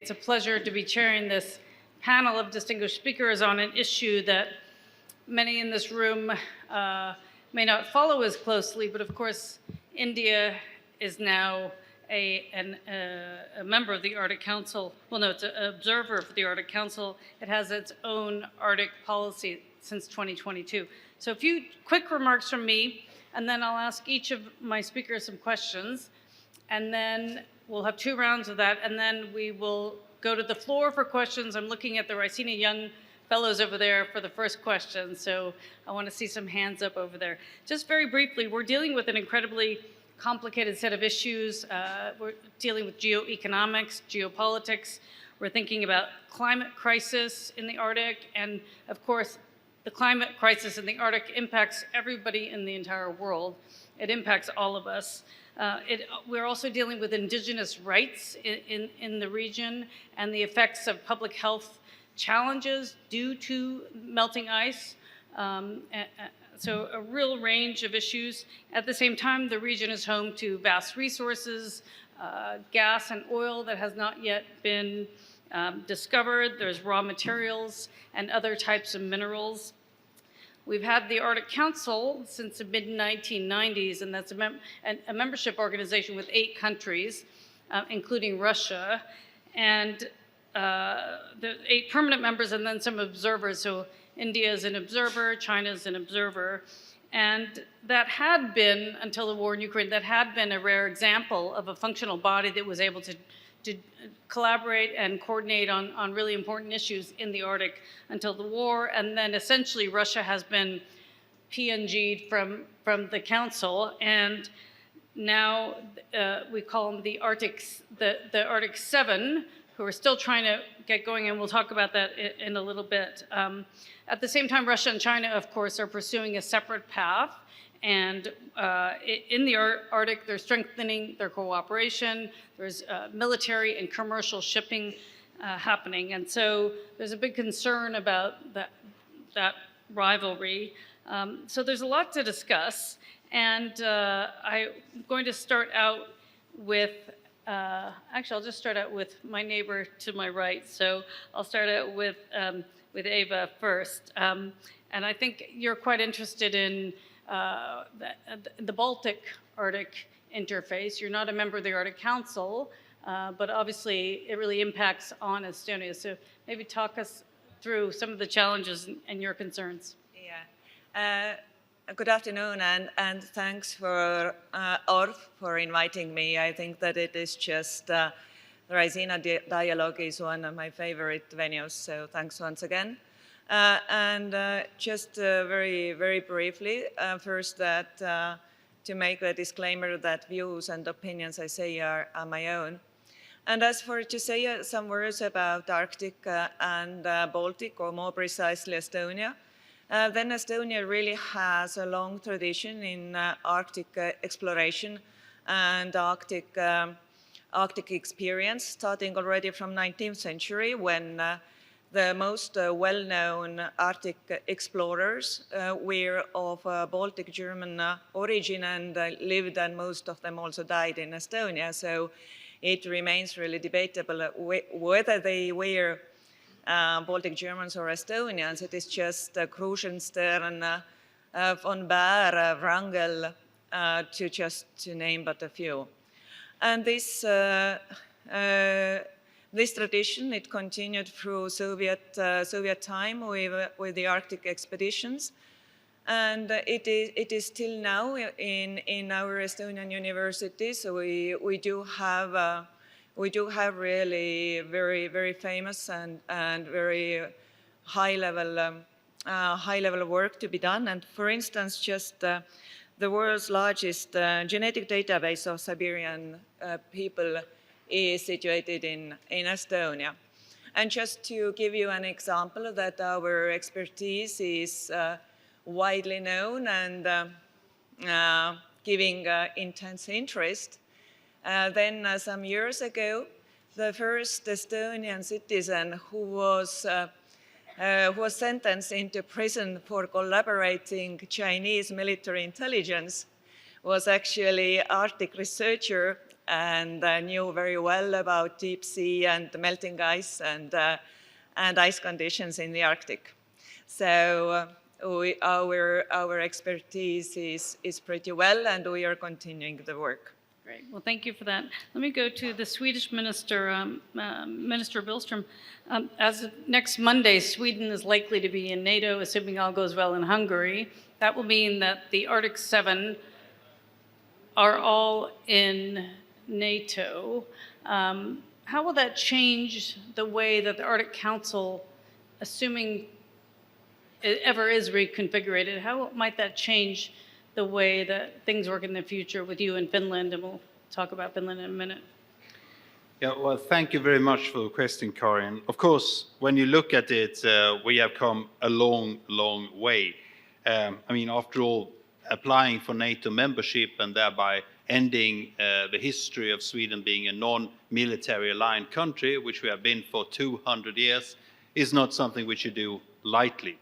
It's a pleasure to be chairing this panel of distinguished speakers on an issue that many in this room may not follow as closely, but of course, India is now a member of the Arctic Council. Well, no, it's an observer for the Arctic Council. It has its own Arctic policy since 2022. So a few quick remarks from me, and then I'll ask each of my speakers some questions, and then we'll have 2 rounds of that, and then we will go to the floor for questions. I'm looking at the Raisina young fellows over there for the first question, so I want to see some hands up over there. Just very briefly, we're dealing with an incredibly complicated set of issues. We're dealing with geoeconomics, geopolitics. We're thinking about climate crisis in the Arctic, and of course, the climate crisis in the Arctic impacts everybody in the entire world. It impacts all of us. We're also dealing with indigenous rights in the region and the effects of public health challenges due to melting ice. So a real range of issues. At the same time, the region is home to vast resources, gas and oil that has not yet been discovered. There's raw materials and other types of minerals. We've had the Arctic Council since the mid-1990s, and that's a membership organization with 8 countries, including Russia, and the 8 permanent members and then some observers. So India is an observer, China is an observer, and that had been, until the war in Ukraine, that had been a rare example of a functional body that was able to collaborate and coordinate on really important issues in the Arctic until the war. And then essentially Russia has been PNG'd from the Council. And now we call them the Arctic 7, who are still trying to get going, and we'll talk about that in a little bit. At the same time, Russia and China, of course, are pursuing a separate path. And in the Arctic, they're strengthening their cooperation. There's military and commercial shipping happening. And so there's a big concern about that rivalry. So there's a lot to discuss. And I'm going to start out with, actually, I'll just start out with my neighbor to my right. So I'll start out with Eva first. And I think you're quite interested in the Baltic Arctic interface. You're not a member of the Arctic Council, but obviously it really impacts on Estonia. So maybe talk us through some of the challenges and your concerns. Yeah. Good afternoon, and thanks for Orf for inviting me. I think that it is just the Raisina Dialogue is one of my favorite venues, so thanks once again. Just very, very briefly, first that to make the disclaimer that views and opinions I say are my own. And as for to say some words about Arctic and Baltic, or more precisely Estonia, then Estonia really has a long tradition in Arctic exploration and Arctic experience, starting already from 19th century when the most well-known Arctic explorers were of Baltic German origin and lived, and most of them also died in Estonia. So it remains really debatable whether they were Baltic Germans or Estonians. It is just Krusenstern, von Baer, Wrangel, to name but a few. And this tradition, it continued through Soviet time with the Arctic expeditions, and it is still now in our Estonian universities. So we do have really very, very famous and very high level work to be done. And for instance, just the world's largest genetic database of Siberian people is situated in Estonia. And just to give you an example that our expertise is widely known and giving intense interest, then some years ago, the first Estonian citizen who was sentenced into prison for collaborating Chinese military intelligence was actually Arctic researcher and knew very well about deep sea and melting ice and ice conditions in the Arctic. So our expertise is pretty well, and we are continuing the work. Great. Well, thank you for that. Let me go to the Swedish Minister, Minister Billström. As of next Monday, Sweden is likely to be in NATO, assuming all goes well in Hungary. That will mean that the Arctic 7 are all in NATO. How will that change the way that the Arctic Council, assuming it ever is reconfigured, how might that change the way that things work in the future with you in Finland? And we'll talk about Finland in a minute. Yeah, well, thank you very much for the question, Karin. Of course, when you look at it, we have come a long, long way. I mean, after all, applying for NATO membership and thereby ending the history of Sweden being a non-military aligned country, which we have been for 200 years, is not something which you do lightly.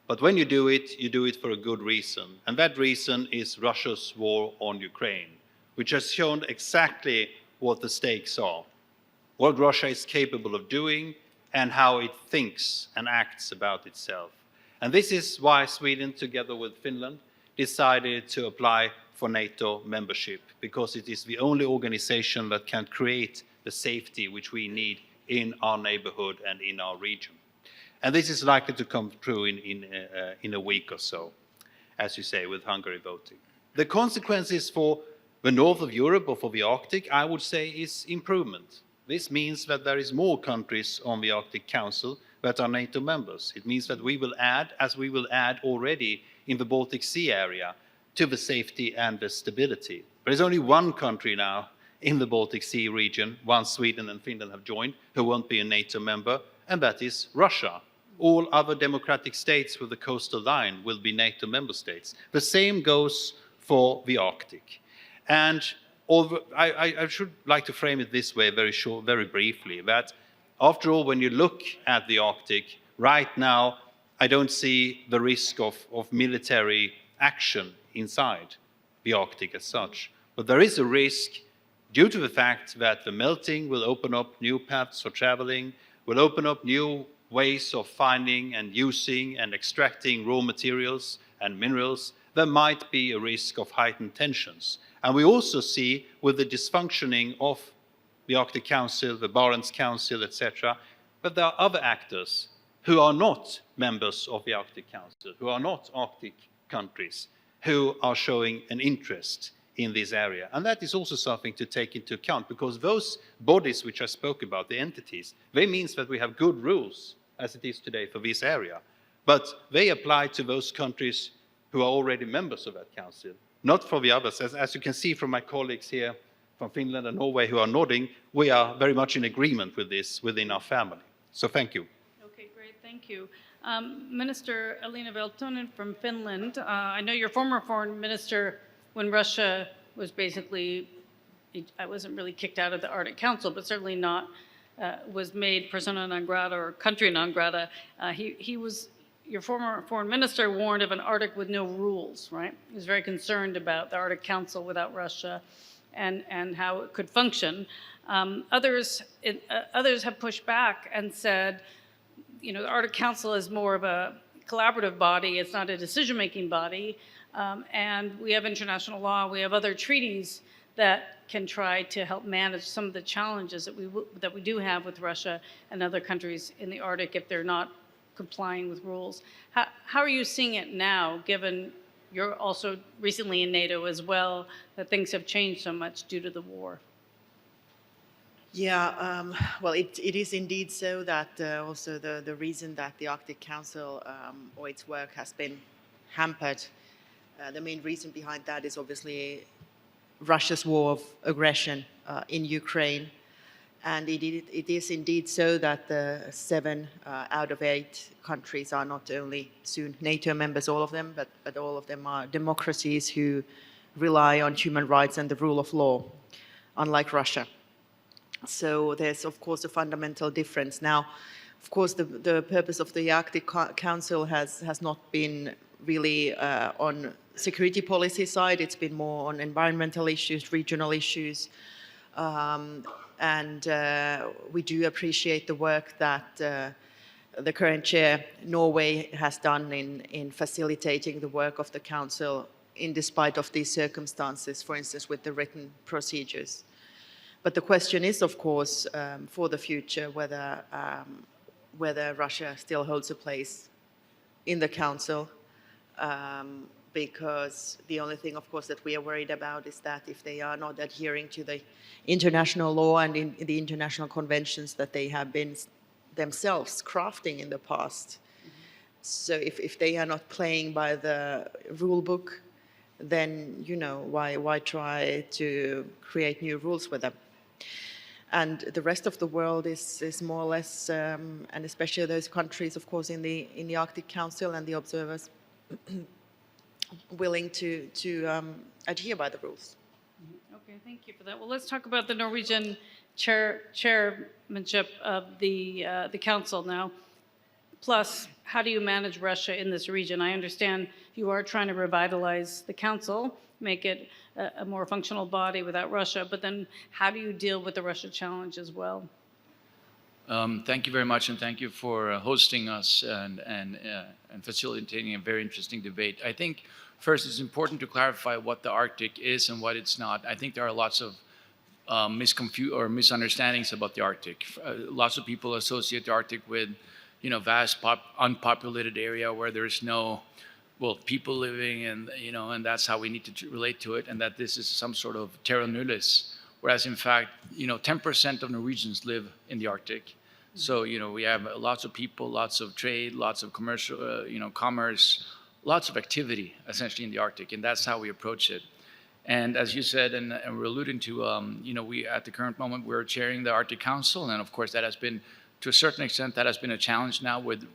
But when you do it for a good reason. And that reason is Russia's war on Ukraine, which has shown exactly what the stakes are, what Russia is capable of doing, and how it thinks and acts about itself. And this is why Sweden, together with Finland, decided to apply for NATO membership, because it is the only organization that can create the safety which we need in our neighborhood and in our region. And this is likely to come true in a week or so, as you say, with Hungary voting. The consequences for the north of Europe or for the Arctic, I would say, is improvement. This means that there is more countries on the Arctic Council that are NATO members. It means that we will add, as we will add already in the Baltic Sea area, to the safety and the stability. There is only one country now in the Baltic Sea region, once Sweden and Finland have joined, who won't be a NATO member, and that is Russia. All other democratic states with the coastal line will be NATO member states. The same goes for the Arctic. And I should like to frame it this way very briefly, that after all, when you look at the Arctic, right now, I don't see the risk of military action inside the Arctic as such. But there is a risk due to the fact that the melting will open up new paths for traveling, will open up new ways of finding and using and extracting raw materials and minerals. There might be a risk of heightened tensions. And we also see, with the dysfunctioning of the Arctic Council, the Barents Council, etc., that there are other actors who are not members of the Arctic Council, who are not Arctic countries, who are showing an interest in this area. And that is also something to take into account, because those bodies which I spoke about, the entities, they means that we have good rules, as it is today, for this area. But they apply to those countries who are already members of that council, not for the others. As you can see from my colleagues here from Finland and Norway who are nodding, we are very much in agreement with this within our family. So thank you. Okay, great, thank you. Minister Elina Valtonen from Finland, I know you're former foreign minister when Russia was basically, I wasn't really kicked out of the Arctic Council, but certainly not, was made persona non grata or country non grata. Your former foreign minister warned of an Arctic with no rules, right? He was very concerned about the Arctic Council without Russia and how it could function. Others have pushed back and said, you know, the Arctic Council is more of a collaborative body. It's not a decision-making body. And we have international law. We have other treaties that can try to help manage some of the challenges that we do have with Russia and other countries in the Arctic if they're not complying with rules. How are you seeing it now, given you're also recently in NATO as well, that things have changed so much due to the war? Yeah, well, it is indeed so that also the reason that the Arctic Council or its work has been hampered, the main reason behind that is obviously Russia's war of aggression in Ukraine. And it is indeed so that the 7 out of 8 countries are not only soon NATO members, all of them, but all of them are democracies who rely on human rights and the rule of law, unlike Russia. So there's, of course, a fundamental difference. Now, of course, the purpose of the Arctic Council has not been really on security policy side, it's been more on environmental issues, regional issues. And we do appreciate the work that the current chair, Norway, has done in facilitating the work of the Council in despite of these circumstances, for instance, with the written procedures. But the question is, of course, for the future, whether Russia still holds a place in the Council, because the only thing, of course, that we are worried about is that if they are not adhering to the international law and in the international conventions that they have been themselves crafting in the past. So if they are not playing by the rule book, then, you know, why try to create new rules with them? And the rest of the world is more or less, and especially those countries, of course, in the Arctic Council and the observers, willing to adhere by the rules. Okay, thank you for that. Well, let's talk about the Norwegian chairmanship of the council now. Plus, how do you manage Russia in this region? I understand you are trying to revitalize the council, make it a more functional body without Russia, but then how do you deal with the Russia challenge as well? Thank you very much, and thank you for hosting us and facilitating a very interesting debate. I think first it's important to clarify what the Arctic is and what it's not. I think there are lots of misunderstandings about the Arctic. Lots of people associate the Arctic with, you know, vast unpopulated area where there's no, well, people living, and you know, and that's how we need to relate to it, and that this is some sort of terra nullius. Whereas in fact, you know, 10% of Norwegians live in the Arctic. So, you know, we have lots of people, lots of trade, lots of commercial, you know, commerce, lots of activity essentially in the Arctic, and that's how we approach it. And as you said, and we're alluding to, you know, we at the current moment we're chairing the Arctic Council, and of course that has been, to a certain extent, that has been a challenge now with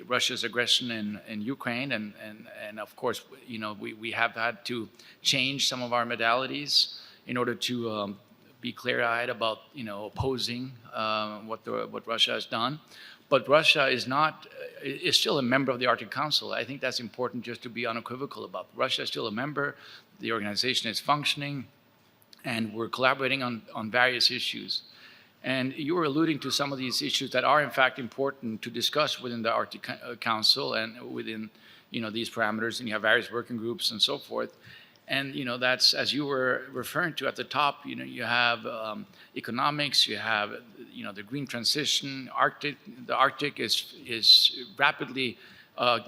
Russia's aggression in Ukraine, and of course, you know, we have had to change some of our modalities in order to be clear-eyed about, you know, opposing what Russia has done. But Russia is still a member of the Arctic Council. I think that's important just to be unequivocal about. Russia is still a member, the organization is functioning, and we're collaborating on various issues. And you were alluding to some of these issues that are in fact important to discuss within the Arctic Council and within, you know, these parameters, and you have various working groups and so forth. And, you know, that's, as you were referring to at the top, you know, you have economics, you have, you know, the green transition, the Arctic is rapidly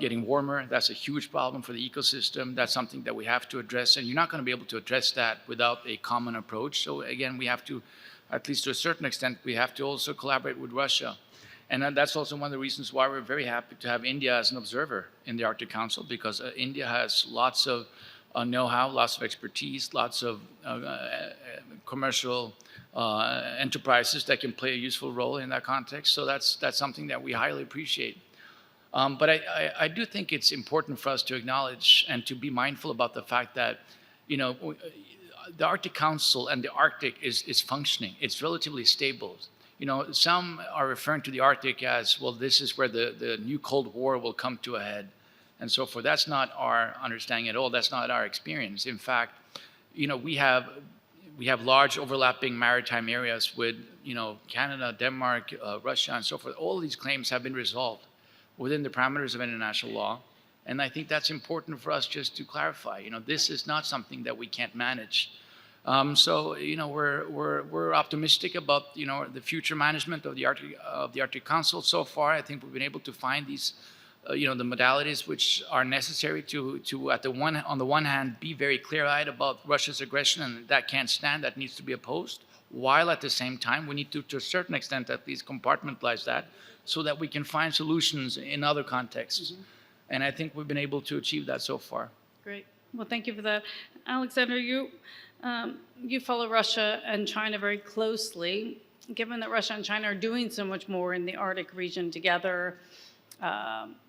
getting warmer. That's a huge problem for the ecosystem. That's something that we have to address, and you're not going to be able to address that without a common approach. So again, we have to, at least to a certain extent, we have to also collaborate with Russia. And that's also one of the reasons why we're very happy to have India as an observer in the Arctic Council, because India has lots of know-how, lots of expertise, lots of commercial enterprises that can play a useful role in that context. So that's something that we highly appreciate. But I do think it's important for us to acknowledge and to be mindful about the fact that, you know, the Arctic Council and the Arctic is functioning. It's relatively stable. You know, some are referring to the Arctic as, well, this is where the new Cold War will come to a head, and so forth. That's not our understanding at all. That's not our experience. In fact, you know, we have large overlapping maritime areas with, you know, Canada, Denmark, Russia, and so forth. All of these claims have been resolved within the parameters of international law. And I think that's important for us just to clarify. You know, this is not something that we can't manage. So, you know, we're optimistic about, you know, the future management of the Arctic Council. So far, I think we've been able to find these, you know, the modalities which are necessary to on the one hand, be very clear-eyed about Russia's aggression, and that can't stand, that needs to be opposed, while at the same time, we need to a certain extent, at least compartmentalize that so that we can find solutions in other contexts. Mm-hmm. And I think we've been able to achieve that so far. Great. Well, thank you for that. Alexander, you follow Russia and China very closely. Given that Russia and China are doing so much more in the Arctic region together,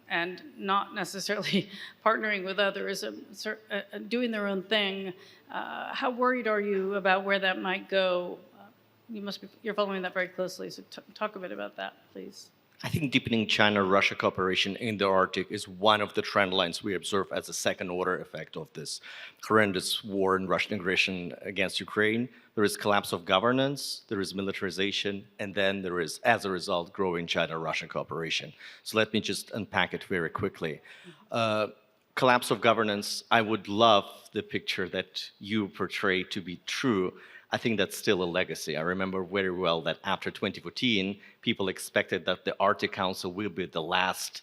and not necessarily partnering with others, doing their own thing, how worried are you about where that might go? You're following that very closely, so talk a bit about that, please. I think deepening China-Russia cooperation in the Arctic is one of the trend lines we observe as a second-order effect of this horrendous war and Russian aggression against Ukraine. There is collapse of governance, there is militarization, and then there is, as a result, growing China-Russia cooperation. So let me just unpack it very quickly. Collapse of governance, I would love the picture that you portray to be true. I think that's still a legacy. I remember very well that after 2014, people expected that the Arctic Council will be the last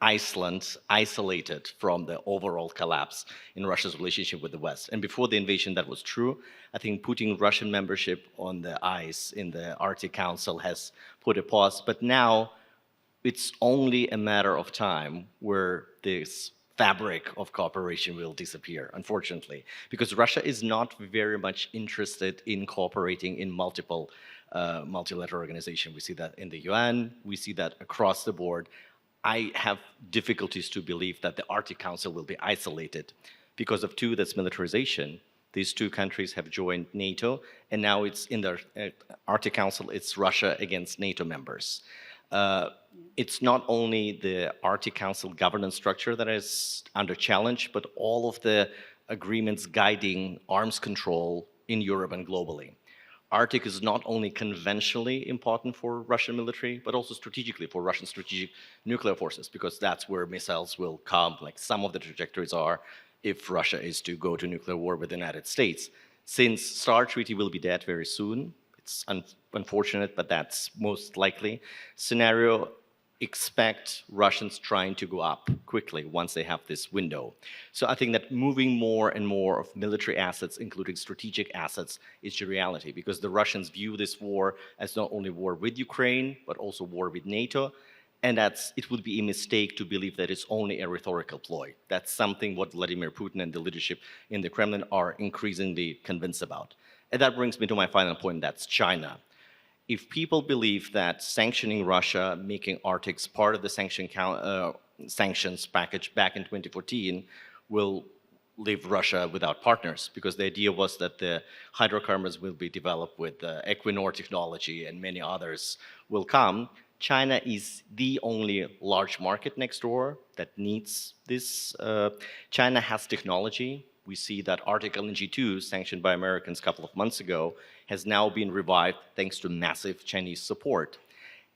Iceland isolated from the overall collapse in Russia's relationship with the West. And before the invasion, that was true. I think putting Russian membership on the ice in the Arctic Council has put a pause. But now it's only a matter of time where this fabric of cooperation will disappear, unfortunately, because Russia is not very much interested in cooperating in multiple multilateral organizations. We see that in the UN, we see that across the board. I have difficulties to believe that the Arctic Council will be isolated because of two, that's militarization. These two countries have joined NATO, and now it's in the Arctic Council, it's Russia against NATO members. It's not only the Arctic Council governance structure that is under challenge, but all of the agreements guiding arms control in Europe and globally. Arctic is not only conventionally important for Russian military, but also strategically for Russian strategic nuclear forces, because that's where missiles will come, like some of the trajectories are, if Russia is to go to nuclear war with the United States. Since START Treaty will be dead very soon, it's unfortunate, but that's most likely scenario. Expect Russians trying to go up quickly once they have this window. So I think that moving more and more of military assets, including strategic assets, is the reality, because the Russians view this war as not only war with Ukraine, but also war with NATO. And it would be a mistake to believe that it's only a rhetorical ploy. That's something what Vladimir Putin and the leadership in the Kremlin are increasingly convinced about. And that brings me to my final point, that's China. If people believe that sanctioning Russia, making Arctics part of the sanctions package back in 2014 will leave Russia without partners, because the idea was that the hydrocarbons will be developed with Equinor technology and many others will come, China is the only large market next door that needs this. China has technology. We see that Arctic LNG 2, sanctioned by Americans a couple of months ago, has now been revived thanks to massive Chinese support.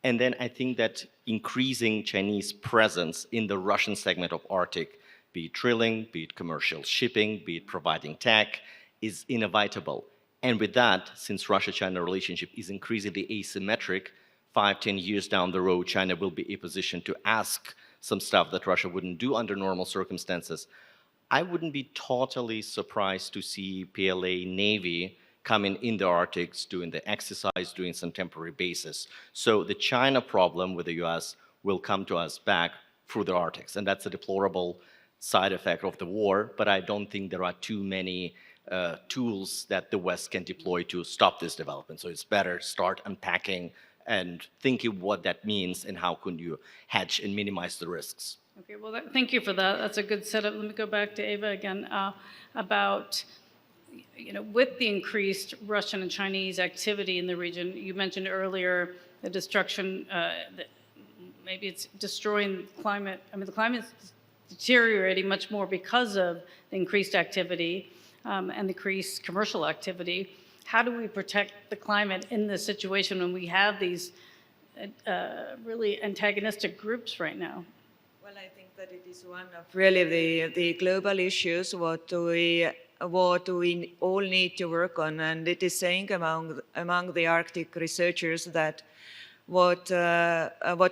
And then I think that increasing Chinese presence in the Russian segment of Arctic, be it drilling, be it commercial shipping, be it providing tech, is inevitable. And with that, since Russia-China relationship is increasingly asymmetric, 5-10 years down the road, China will be in a position to ask some stuff that Russia wouldn't do under normal circumstances. I wouldn't be totally surprised to see PLA Navy coming in the Arctics, doing the exercise, doing some temporary bases. So the China problem with the US will come to us back through the Arctics. And that's a deplorable side effect of the war, but I don't think there are too many tools that the West can deploy to stop this development. So it's better start unpacking and thinking what that means and how can you hedge and minimize the risks. Okay, well, thank you for that. That's a good setup. Let me go back to Eva again about, with the increased Russian and Chinese activity in the region. You mentioned earlier the destruction, maybe it's destroying climate. I mean, the climate's deteriorating much more because of the increased activity and increased commercial activity. How do we protect the climate in this situation when we have these really antagonistic groups right now? Well, I think that it is one of really the global issues what we all need to work on, and it is saying among the Arctic researchers that what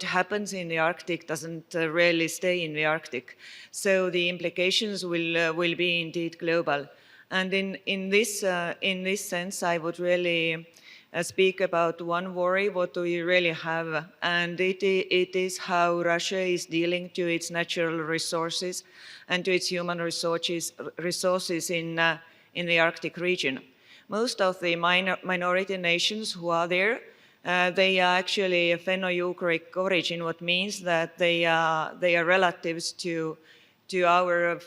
happens in the Arctic doesn't really stay in the Arctic, so the implications will be indeed global. And in this sense, I would really speak about one worry, what we really have, and it is how Russia is dealing to its natural resources and to its human resources in the Arctic region. Most of the minority nations who are there, they are actually Finno-Ugric origin, what means that they are relatives to our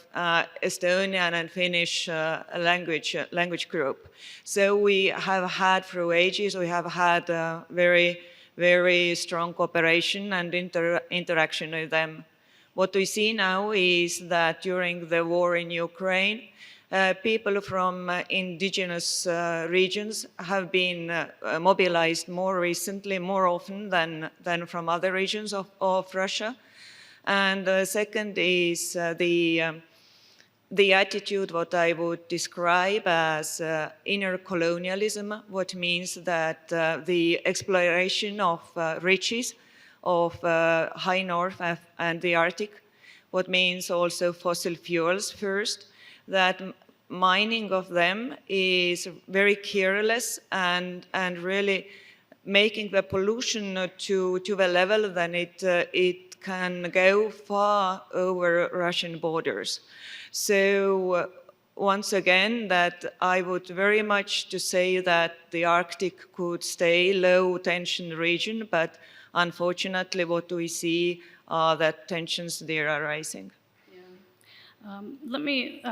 Estonian and Finnish language group. So we have had through ages, we have had very very strong cooperation and interaction with them. What we see now is that during the war in Ukraine, people from indigenous regions have been mobilized more recently, more often than from other regions of Russia. And second is the attitude, what I would describe as inner colonialism, what means that the exploration of riches of high north and the Arctic, what means also fossil fuels first, that mining of them is very careless and really making the pollution to the level that it can go far over Russian borders. So once again, that I would very much to say that the Arctic could stay low tension region, but unfortunately what we see are that tensions there are rising. Let me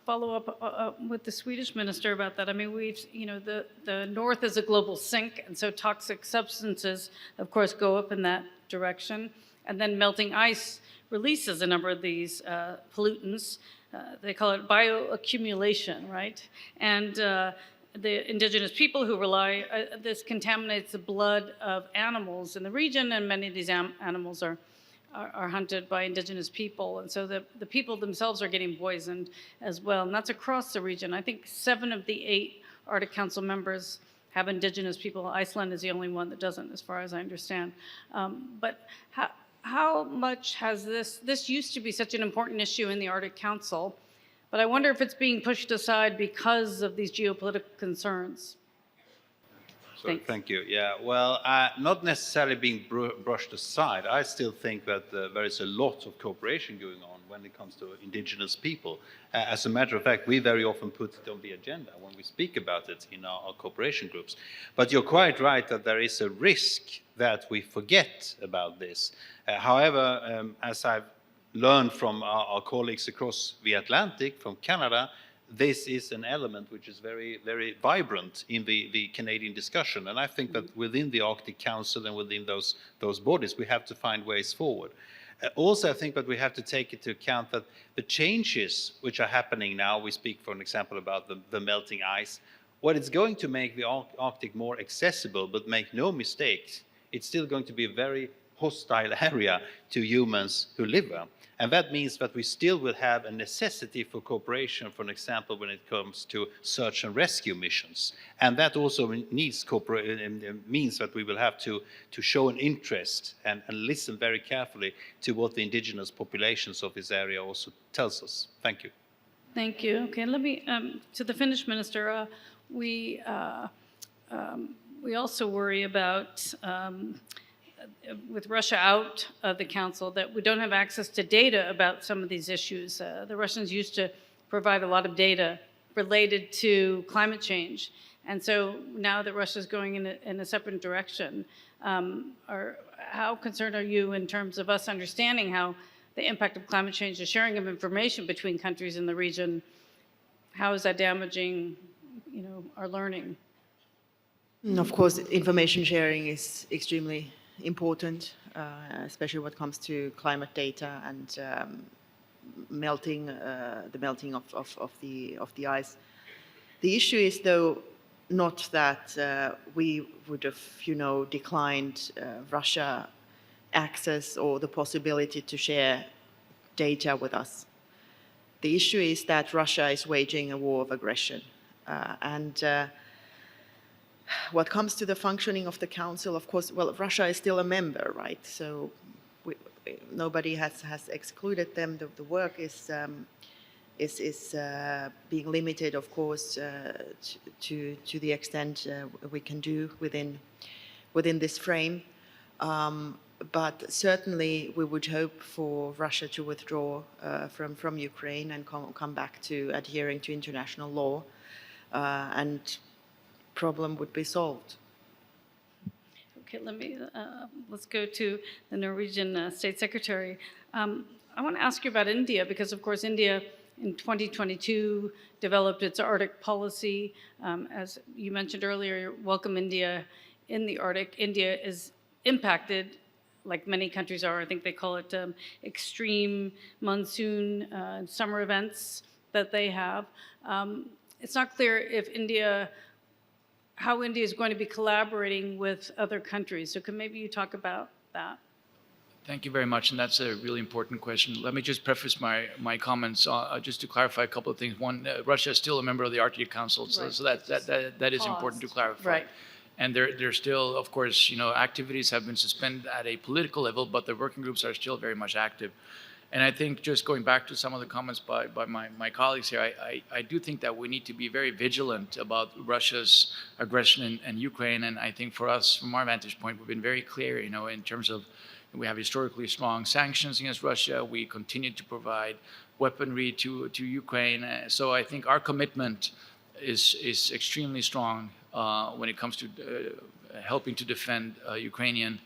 follow up with the Swedish minister about that. I mean, the North is a global sink, and so toxic substances, of course, go up in that direction. And then melting ice releases a number of these pollutants. They call it bioaccumulation, right? And the indigenous people who rely, this contaminates the blood of animals in the region, and many of these animals are hunted by indigenous people. And so the people themselves are getting poisoned as well. And that's across the region. I think 7 of the 8 Arctic Council members have indigenous people. Iceland is the only one that doesn't, as far as I understand. But how much has this used to be such an important issue in the Arctic Council, but I wonder if it's being pushed aside because of these geopolitical concerns. Thank you. Yeah, well, not necessarily being brushed aside. I still think that there is a lot of cooperation going on when it comes to indigenous people. As a matter of fact, we very often put it on the agenda when we speak about it in our cooperation groups. But you're quite right that there is a risk that we forget about this. However, as I've learned from our colleagues across the Atlantic, from Canada, this is an element which is very, very vibrant in the Canadian discussion. And I think that within the Arctic Council and within those bodies, we have to find ways forward. Also, I think that we have to take into account that the changes which are happening now, we speak, for an example, about the melting ice, what it's going to make the Arctic more accessible, but make no mistakes, it's still going to be a very hostile area to humans who live there. And that means that we still will have a necessity for cooperation, for an example, when it comes to search and rescue missions. And that also needs means that we will have to show an interest and listen very carefully to what the indigenous populations of this area also tells us. Thank you. Thank you. Okay, let me, to the Finnish minister, we also worry about with Russia out of the Council, that we don't have access to data about some of these issues. The Russians used to provide a lot of data related to climate change. And so now that Russia's going in a separate direction, how concerned are you in terms of us understanding how the impact of climate change, the sharing of information between countries in the region, how is that damaging, our learning? Of course, information sharing is extremely important, especially when it comes to climate data and the melting of the ice. The issue is, though, not that we would have, declined Russia access or the possibility to share data with us. The issue is that Russia is waging a war of aggression, and what comes to the functioning of the Council, of course, well, Russia is still a member, right? So nobody has excluded them. The work is being limited, of course, to the extent we can do within this frame. But certainly, we would hope for Russia to withdraw from Ukraine and come back to adhering to international law, and problem would be solved. Okay, let's go to the Norwegian State Secretary. I want to ask you about India, because of course India in 2022 developed its Arctic policy. As you mentioned earlier, welcome India in the Arctic. India is impacted, like many countries are. I think they call it extreme monsoon summer events that they have. It's not clear if how India is going to be collaborating with other countries. So can maybe you talk about that? Thank you very much, and that's a really important question. Let me just preface my comments just to clarify a couple of things. One, Russia is still a member of the Arctic Council, so, Right. so that is important to clarify. Right. And there's still, of course, activities have been suspended at a political level, but the working groups are still very much active. And I think just going back to some of the comments by my colleagues here, I do think that we need to be very vigilant about Russia's aggression in Ukraine. And I think for us, from our vantage point, we've been very clear, in terms of we have historically strong sanctions against Russia. We continue to provide weaponry to Ukraine. So I think our commitment is extremely strong when it comes to helping to defend Ukrainian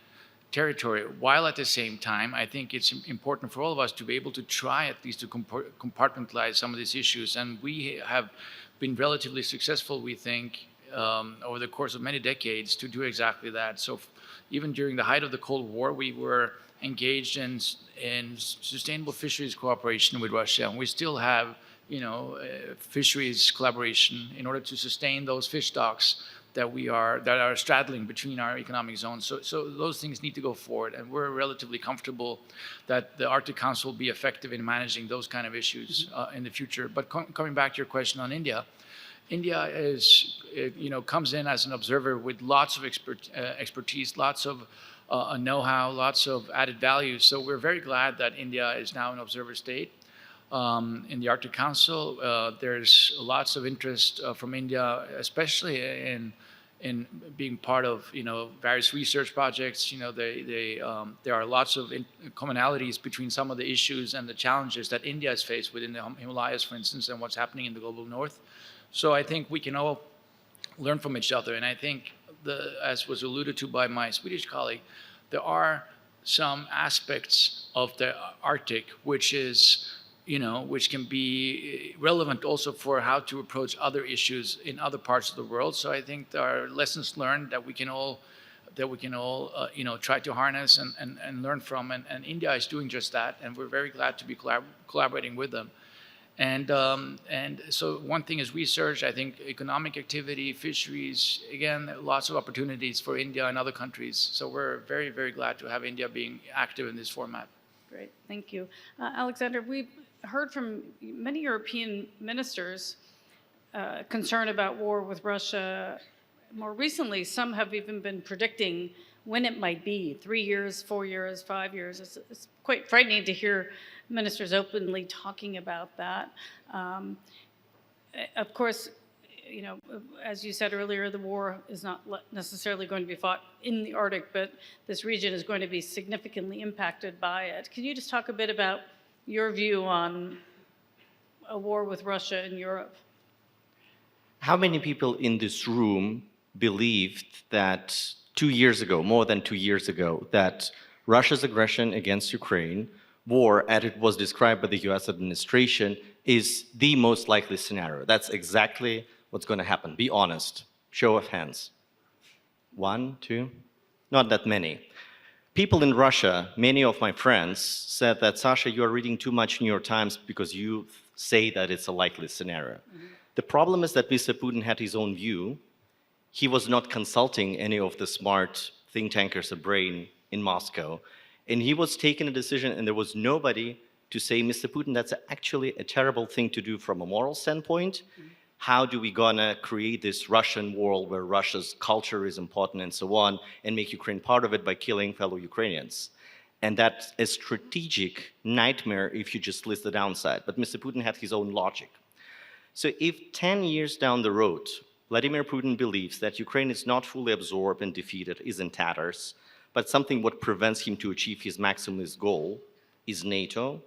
territory, while at the same time, I think it's important for all of us to be able to try at least to compartmentalize some of these issues. And we have been relatively successful, we think, over the course of many decades to do exactly that. So even during the height of the Cold War, we were engaged in sustainable fisheries cooperation with Russia. And we still have, fisheries collaboration in order to sustain those fish stocks that are straddling between our economic zones. So those things need to go forward, and we're relatively comfortable that the Arctic Council will be effective in managing those kind of issues in the future. But coming back to your question on India, India comes in as an observer with lots of expertise, lots of know-how, lots of added value. So we're very glad that India is now an observer state. In the Arctic Council, there's lots of interest from India, especially in being part of various research projects. There are lots of commonalities between some of the issues and the challenges that India is faced with in the Himalayas, for instance, and what's happening in the global north. So I think we can all learn from each other. And I think, as was alluded to by my Swedish colleague, there are some aspects of the Arctic which can be relevant also for how to approach other issues in other parts of the world. So I think there are lessons learned that we can all try to harness and learn from. And India is doing just that, and we're very glad to be collaborating with them. And so one thing is research. I think economic activity, fisheries, again, lots of opportunities for India and other countries. So we're very, very glad to have India being active in this format. Great, thank you. Alexander, we've heard from many European ministers concerned about war with Russia. More recently, some have even been predicting when it might be, 3 years, 4 years, 5 years. It's quite frightening to hear ministers openly talking about that. Of course, as you said earlier, the war is not necessarily going to be fought in the Arctic, but this region is going to be significantly impacted by it. Can you just talk a bit about your view on a war with Russia in Europe? How many people in this room believed that 2 years ago, more than 2 years ago, that Russia's aggression against Ukraine, war as it was described by the US administration, is the most likely scenario? That's exactly what's going to happen. Be honest. Show of hands. 1, 2? Not that many. People in Russia, many of my friends, said that, Sasha, you are reading too much New York Times because you say that it's a likely scenario. Mm-hmm. The problem is that Mr. Putin had his own view. He was not consulting any of the smart think tankers of brain in Moscow. And he was taking a decision, and there was nobody to say, Mr. Putin, that's actually a terrible thing to do from a moral standpoint. Mm-hmm. How do we gonna create this Russian world where Russia's culture is important and so on, and make Ukraine part of it by killing fellow Ukrainians? And that's a strategic nightmare if you just list the downside. But Mr. Putin had his own logic. So if 10 years down the road, Vladimir Putin believes that Ukraine is not fully absorbed and defeated, is in tatters, but something what prevents him to achieve his maximalist goal is NATO.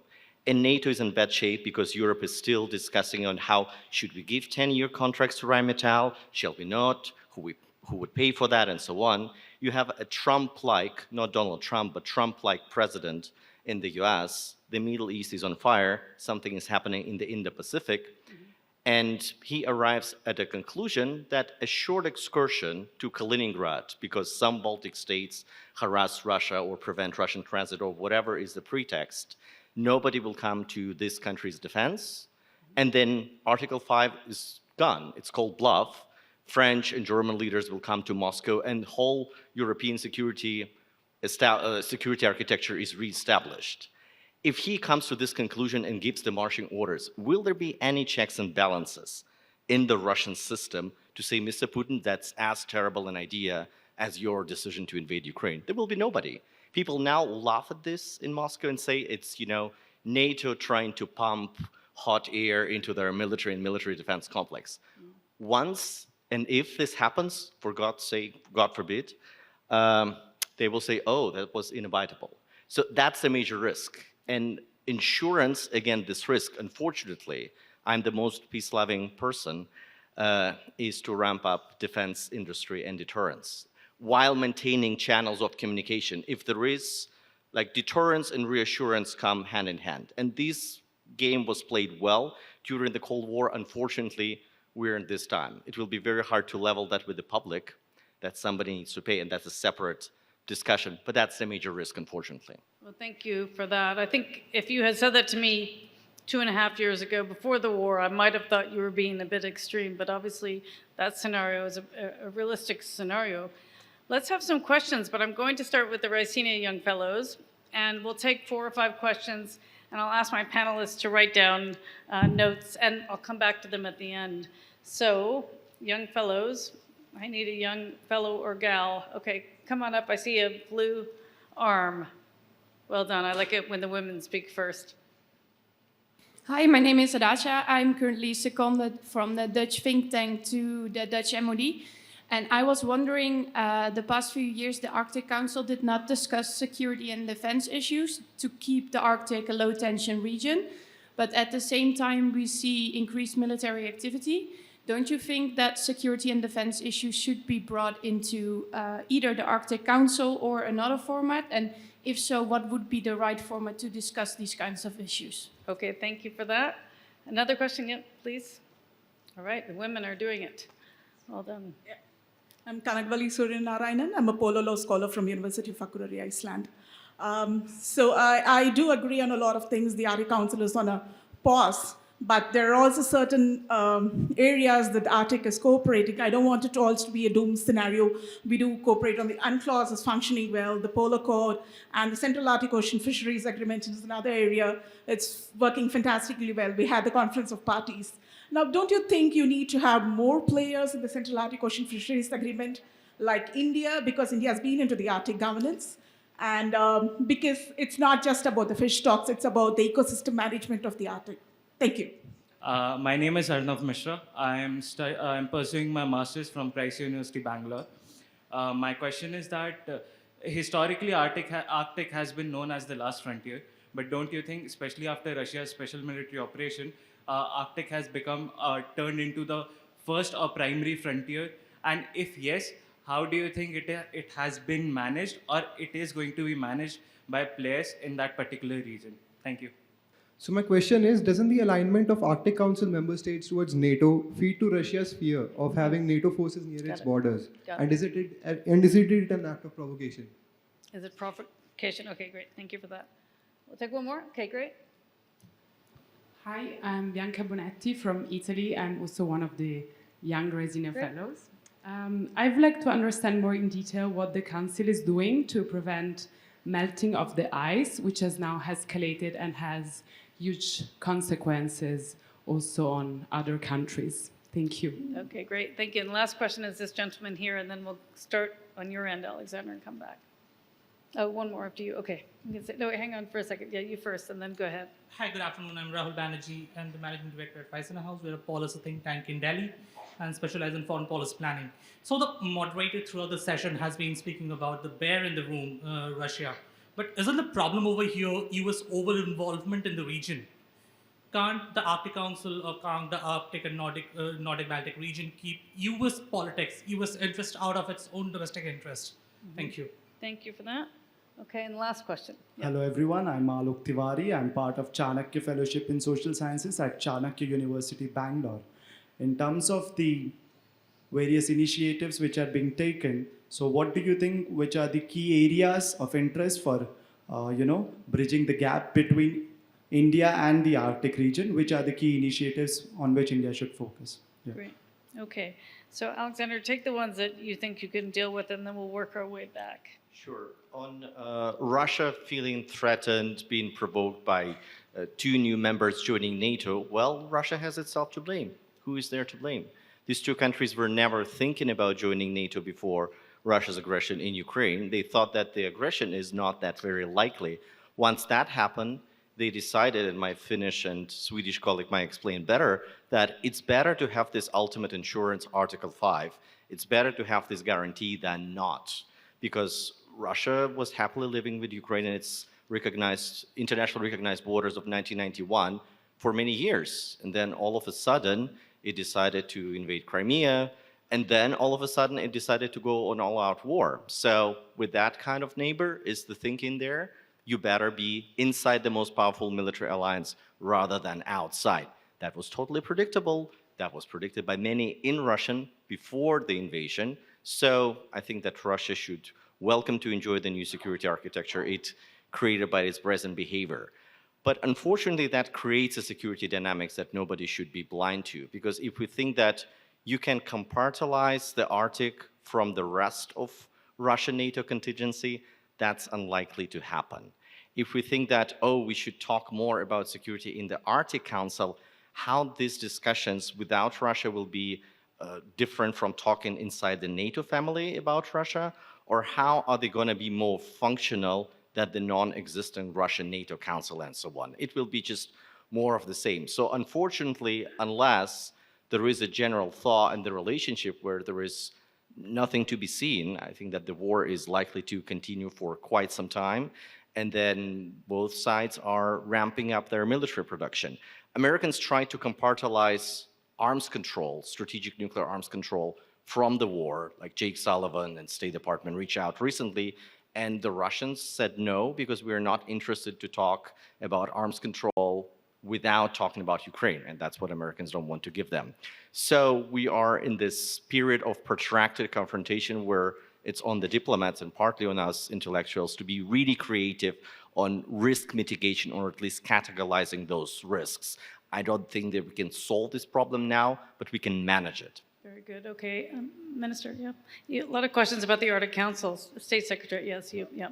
And NATO is in bad shape because Europe is still discussing on how should we give 10-year contracts to Rheinmetall, shall we not, who would pay for that, and so on. You have a Trump-like, not Donald Trump, but Trump-like president in the US. The Middle East is on fire. Something is happening in the Indo-Pacific. Mm-hmm. And he arrives at a conclusion that a short excursion to Kaliningrad, because some Baltic states harass Russia or prevent Russian transit or whatever is the pretext, nobody will come to this country's defense. And then Article 5 is gone. It's called bluff. French and German leaders will come to Moscow, and whole European security architecture is reestablished. If he comes to this conclusion and gives the marching orders, will there be any checks and balances in the Russian system to say, Mr. Putin, that's as terrible an idea as your decision to invade Ukraine? There will be nobody. People now laugh at this in Moscow and say it's, NATO trying to pump hot air into their military and military defense complex. Once and if this happens, for God's sake, God forbid, they will say, oh, that was inevitable. So that's a major risk. And insurance against this risk, unfortunately, I'm the most peace-loving person, is to ramp up defense industry and deterrence while maintaining channels of communication. If there is, deterrence and reassurance come hand in hand. And this game was played well during the Cold War. Unfortunately, we're in this time. It will be very hard to level that with the public, that somebody needs to pay, and that's a separate discussion. But that's a major risk, unfortunately. Well, thank you for that. I think if you had said that to me 2.5 years ago, before the war, I might have thought you were being a bit extreme, but obviously that scenario is a realistic scenario. Let's have some questions, but I'm going to start with the Raisina Young Fellows, and we'll take 4 or 5 questions, and I'll ask my panelists to write down notes, and I'll come back to them at the end. So, young fellows, I need a young fellow or gal. Okay, come on up. I see a blue arm. Well done. I like it when the women speak first. Hi, my name is Adasha. I'm currently seconded from the Dutch think tank to the Dutch MOD. And I was wondering, the past few years, the Arctic Council did not discuss security and defense issues to keep the Arctic a low-tension region. But at the same time, we see increased military activity. Don't you think that security and defense issues should be brought into either the Arctic Council or another format? And if so, what would be the right format to discuss these kinds of issues? Okay, thank you for that. Another question, yeah, please. All right, the women are doing it. Well done. Yeah. I'm Kanagvali Suryanarayanan. I'm a polar law scholar from University of Akureyri, Iceland. So I do agree on a lot of things. The Arctic Council is on a pause, but there are also certain areas that the Arctic is cooperating. I don't want it to also be a doom scenario. We do cooperate on the UNCLOS is functioning well, the Polar Code, and the Central Arctic Ocean Fisheries Agreement is another area. It's working fantastically well. We had the Conference of Parties. Now, don't you think you need to have more players in the Central Arctic Ocean Fisheries Agreement, like India, because India has been into the Arctic governance, and because it's not just about the fish stocks, it's about the ecosystem management of the Arctic. Thank you. My name is Arnav Mishra. I'm pursuing my master's from Christ University, Bangalore. My question is that historically Arctic has been known as the last frontier, but don't you think, especially after Russia's special military operation, Arctic has become turned into the first or primary frontier? And if yes, how do you think it has been managed, or it is going to be managed by players in that particular region? Thank you. So my question is, doesn't the alignment of Arctic Council member states towards NATO feed to Russia's fear of having NATO forces near its borders? And is it an act of provocation? Is it provocation? Okay, great. Thank you for that. We'll take one more. Okay, great. Hi, I'm Bianca Bonetti from Italy. I'm also one of the Young Raisina Fellows. I would like to understand more in detail what the Council is doing to prevent melting of the ice, which has now escalated and has huge consequences also on other countries. Thank you. Okay, great. Thank you. And the last question is this gentleman here, and then we'll start on your end, Alexander, and come back. Oh, one more after you. Okay. No, wait, hang on for a second. Yeah, you first, and then go ahead. Hi, good afternoon. I'm Rahul Banerjee. I'm the managing director at Raisina House. We're a policy think tank in Delhi and specialize in foreign policy planning. So the moderator throughout the session has been speaking about the bear in the room, Russia. But isn't the problem over here US over-involvement in the region? Can't the Arctic Council or can't the Arctic and Nordic Baltic region keep US politics, US interest out of its own domestic interest? Thank you. Thank you for that. Okay, and the last question. Yeah. Hello everyone, I'm Alok Tiwari. I'm part of Chanakya Fellowship in Social Sciences at Chanakya University, Bangalore. in terms of the various initiatives which are being taken, so what do you think, which are the key areas of interest for, bridging the gap between India and the Arctic region? Which are the key initiatives on which India should focus? Yeah. Great. Okay. So Alexander, take the ones that you think you can deal with, and then we'll work our way back. Sure. On Russia feeling threatened, being provoked by two new members joining NATO, well, Russia has itself to blame. Who is there to blame? These two countries were never thinking about joining NATO before Russia's aggression in Ukraine. They thought that the aggression is not that very likely. Once that happened, they decided, and my Finnish and Swedish colleague might explain better, that it's better to have this ultimate insurance, Article 5. It's better to have this guarantee than not, because Russia was happily living with Ukraine and its recognized, internationally recognized borders of 1991 for many years. And then all of a sudden, it decided to invade Crimea, and then all of a sudden it decided to go on all-out war. So with that kind of neighbor, is the thinking there, you better be inside the most powerful military alliance rather than outside. That was totally predictable. That was predicted by many in Russia before the invasion. So I think that Russia should welcome to enjoy the new security architecture it created by its present behavior. But unfortunately, that creates a security dynamics that nobody should be blind to. Because if we think that you can compartmentalize the Arctic from the rest of Russian NATO contingency, that's unlikely to happen. If we think that, oh, we should talk more about security in the Arctic Council, how these discussions without Russia will be different from talking inside the NATO family about Russia, or how are they going to be more functional than the non-existent Russian NATO Council and so on? It will be just more of the same. So unfortunately, unless there is a general thaw in the relationship where there is nothing to be seen, I think that the war is likely to continue for quite some time. And then both sides are ramping up their military production. Americans tried to compartmentalize arms control, strategic nuclear arms control, from the war, like Jake Sullivan and State Department reached out recently, and the Russians said no, because we are not interested to talk about arms control without talking about Ukraine, and that's what Americans don't want to give them. So we are in this period of protracted confrontation where it's on the diplomats and partly on us intellectuals to be really creative on risk mitigation, or at least categorizing those risks. I don't think that we can solve this problem now, but we can manage it. Very good. Okay, Minister, yeah. A lot of questions about the Arctic Council. State Secretary, yes, you, yeah.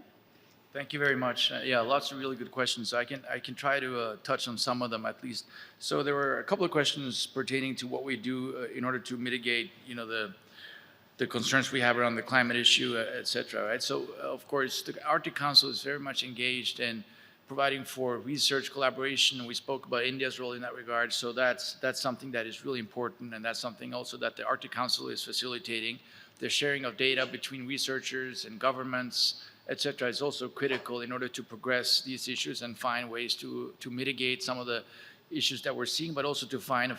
Thank you very much. Yeah, lots of really good questions. I can try to touch on some of them at least. So there were a couple of questions pertaining to what we do in order to mitigate, the concerns we have around the climate issue, et cetera, right? So, of course, the Arctic Council is very much engaged in providing for research collaboration. We spoke about India's role in that regard. So that's something that is really important, and that's something also that the Arctic Council is facilitating. The sharing of data between researchers and governments, et cetera, is also critical in order to progress these issues and find ways to mitigate some of the issues that we're seeing, but also to find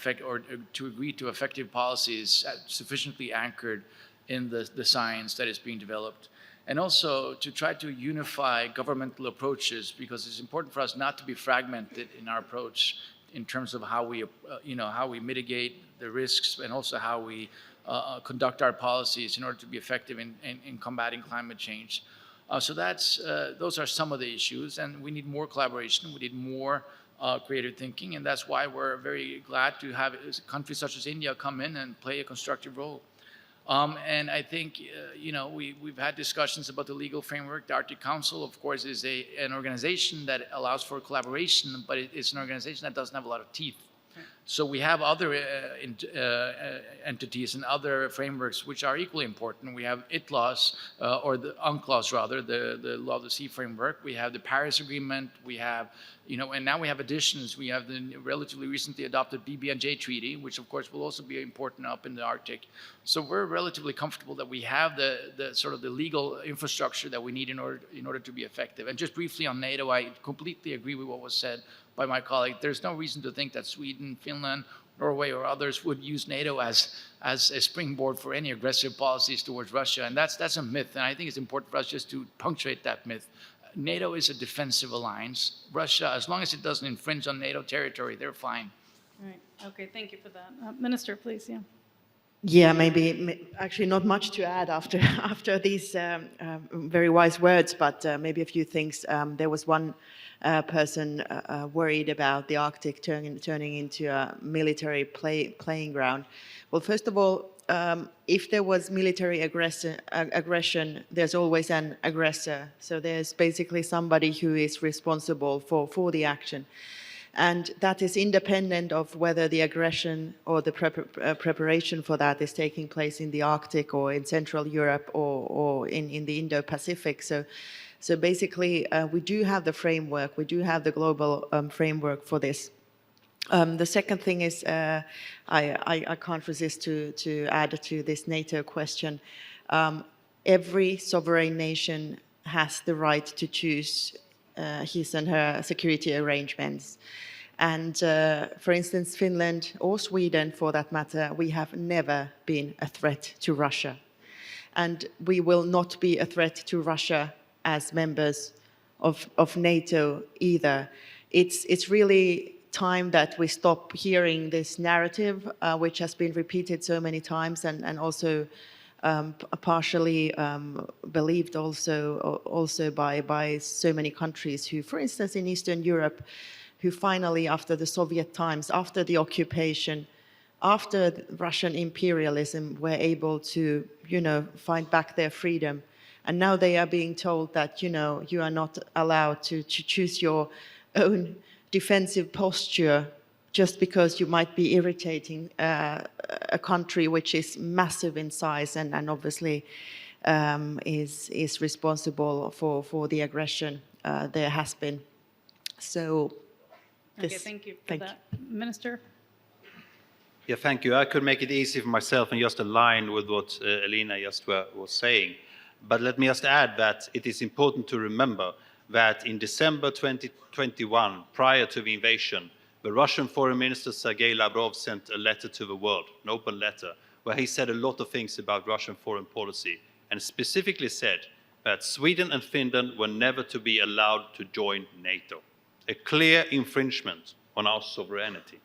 to agree to effective policies sufficiently anchored in the science that is being developed. And also to try to unify governmental approaches, because it's important for us not to be fragmented in our approach in terms of how we, how we mitigate the risks, and also how we conduct our policies in order to be effective in combating climate change. So those are some of the issues, and we need more collaboration. We need more creative thinking, and that's why we're very glad to have countries such as India come in and play a constructive role. And I think, we've had discussions about the legal framework. The Arctic Council, of course, is an organization that allows for collaboration, but it's an organization that doesn't have a lot of teeth. So we have other entities and other frameworks which are equally important. We have ITLAS, or the UNCLOS rather, the Law of the Sea framework. We have the Paris Agreement. We have, and now we have additions. We have the relatively recently adopted BB&J Treaty, which of course will also be important up in the Arctic. So we're relatively comfortable that we have the sort of the legal infrastructure that we need in order to be effective. And just briefly on NATO, I completely agree with what was said by my colleague. There's no reason to think that Sweden, Finland, Norway, or others would use NATO as a springboard for any aggressive policies towards Russia. And that's a myth. And I think it's important for us just to punctuate that myth. NATO is a defensive alliance. Russia, as long as it doesn't infringe on NATO territory, they're fine. Right. Okay, thank you for that. Minister, please, yeah. Yeah, actually not much to add after after these very wise words, but maybe a few things. There was one person worried about the Arctic turning into a military playing ground. Well, first of all, if there was military aggression, there's always an aggressor. So there's basically somebody who is responsible for the action. And that is independent of whether the aggression or the preparation for that is taking place in the Arctic or in Central Europe or in the Indo-Pacific. So basically, we do have the framework, we do have the global framework for this. The second thing is, I can't resist to add to this NATO question. Every sovereign nation has the right to choose his and her security arrangements. And for instance, Finland or Sweden, for that matter, we have never been a threat to Russia. And we will not be a threat to Russia as members of NATO either. It's really time that we stop hearing this narrative, which has been repeated so many times and also partially believed also by so many countries who, for instance, in Eastern Europe, who finally, after the Soviet times, after the occupation, after the Russian imperialism, were able to, find back their freedom. And now they are being told that, you are not allowed to choose your own defensive posture just because you might be irritating a country which is massive in size and obviously is responsible for the aggression there has been. So, Okay, thank you for that. Minister? Yeah, thank you. I could make it easy for myself and just align with what Elina just was saying. But let me just add that it is important to remember that in December 2021, prior to the invasion, the Russian Foreign Minister Sergei Lavrov sent a letter to the world, an open letter, where he said a lot of things about Russian foreign policy, and specifically said that Sweden and Finland were never to be allowed to join NATO, a clear infringement on our sovereignty.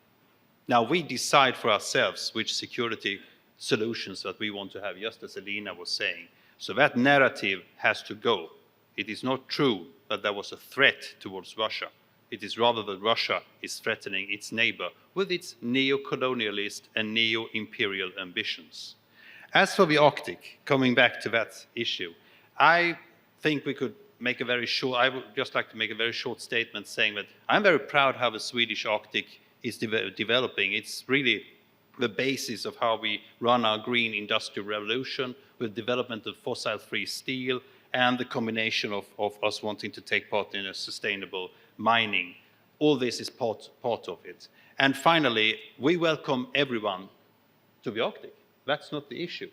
Now, we decide for ourselves which security solutions that we want to have, just as Elina was saying. So that narrative has to go. It is not true that there was a threat towards Russia. It is rather that Russia is threatening its neighbor with its neo-colonialist and neo-imperial ambitions. As for the Arctic, coming back to that issue, I think we could make a very short, I would just like to make a very short statement saying that I'm very proud how the Swedish Arctic is developing. It's really the basis of how we run our green industrial revolution with development of fossil-free steel and the combination of us wanting to take part in a sustainable mining. All this is part of it. And finally, we welcome everyone to the Arctic. That's not the issue.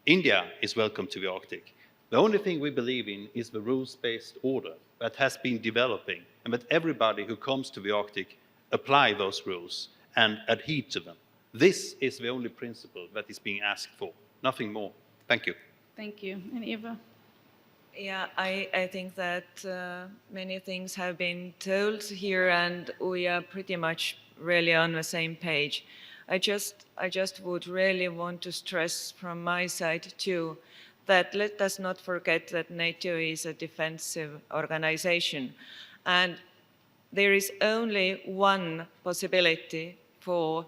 India is welcome to the Arctic. The only thing we believe in is the rules-based order that has been developing, and that everybody who comes to the Arctic apply those rules and adhere to them. This is the only principle that is being asked for, nothing more. Thank you. Thank you. And Eva? Yeah, I think that many things have been told here, and we are pretty much really on the same page. I just would really want to stress from my side too, that let us not forget that NATO is a defensive organization. And there is only one possibility for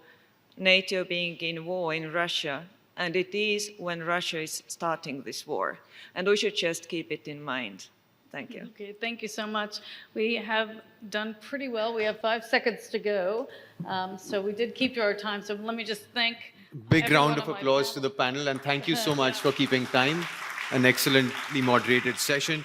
NATO being in war in Russia, and it is when Russia is starting this war. And we should just keep it in mind. Thank you. Okay, thank you so much. We have done pretty well. We have 5 seconds to go. So we did keep to our time. So let me just thank Big round of applause to the panel, and thank you so much for keeping time. An excellently moderated session.